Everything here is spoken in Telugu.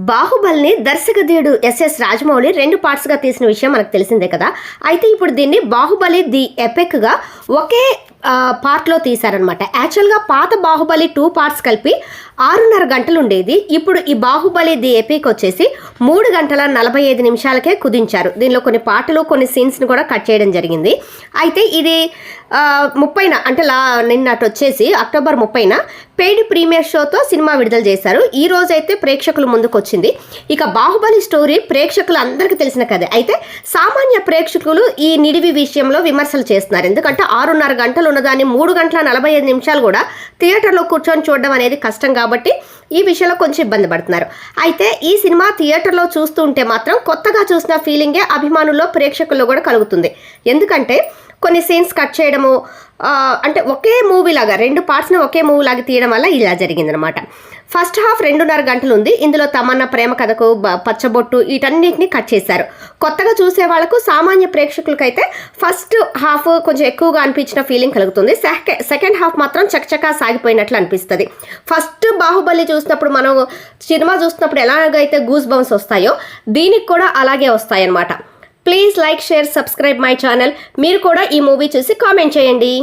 బాహుబలిని దర్శకధీరుడు ఎస్ఎస్ రాజమౌళి 2 పార్ట్స్గా తీసిన విషయం మనకు తెలిసిందే కదా. అయితే ఇప్పుడు దీన్ని బాహుబలి ది ఎపెక్గా ఒకే పార్ట్లో తీశారనమాట. యాక్చువల్గా పాత బాహుబలి 2 పార్ట్స్ కలిపి 6.5 గంటలు ఉండేది. ఇప్పుడు ఈ బాహుబలి ది ఎపిక్ వచ్చేసి 3 గంటల 45 నిమిషాలకే కుదించారు. దీనిలో కొన్ని పాటలు కొన్ని సీన్స్ని కూడా కట్ చేయడం జరిగింది. అయితే ఇది 30న అంటే నిన్నటి వచ్చేసి అక్టోబర్ 30న పెయిడ్ ప్రీమియర్ షోతో సినిమా విడుదల చేశారు. ఈ రోజైతే ప్రేక్షకుల ముందుకు వచ్చింది. ఇక బాహుబలి స్టోరీ ప్రేక్షకులు అందరికీ తెలిసిన కథే. అయితే సామాన్య ప్రేక్షకులు ఈ నిడివి విషయంలో విమర్శలు చేస్తున్నారు. ఎందుకంటే 6.5 గంటలు ఉన్నదాన్ని 3 గంటల 45 నిమిషాలు కూడా థియేటర్లో కూర్చొని చూడడం అనేది కష్టం కాబట్టి ఈ విషయంలో కొంచెం ఇబ్బంది పడుతున్నారు. అయితే ఈ సినిమా థియేటర్లో చూస్తూ ఉంటే మాత్రం కొత్తగా చూసిన ఫీలింగే అభిమానుల్లో ప్రేక్షకుల్లో కూడా కలుగుతుంది. ఎందుకంటే కొన్ని సీన్స్ కట్ చేయడము, అంటే ఒకే మూవీలాగా 2 పార్ట్స్ని ఒకే మూవీలాగా తీయడం వల్ల ఇలా జరిగిందనమాట. ఫస్ట్ హాఫ్ 2.5 గంటలు ఉంది. ఇందులో తమన్నా ప్రేమ కథకు పచ్చబొట్టు వీటన్నిటిని కట్ చేశారు. కొత్తగా చూసే వాళ్ళకు సామాన్య ప్రేక్షకులకైతే ఫస్ట్ హాఫ్ కొంచెం ఎక్కువగా అనిపించిన ఫీలింగ్ కలుగుతుంది. సెకండ్ హాఫ్ మాత్రం చకచకా సాగిపోయినట్లు అనిపిస్తుంది. ఫస్ట్ బాహుబలి చూసినప్పుడు మనం సినిమా చూసినప్పుడు ఎలాగైతే గూస్ బంప్స్ వస్తాయో దీనికి కూడా అలాగే వస్తాయన్నమాట. Please like, share, subscribe my channel. మీరు కూడా ఈ మూవీ చూసి కామెంట్ చేయండి.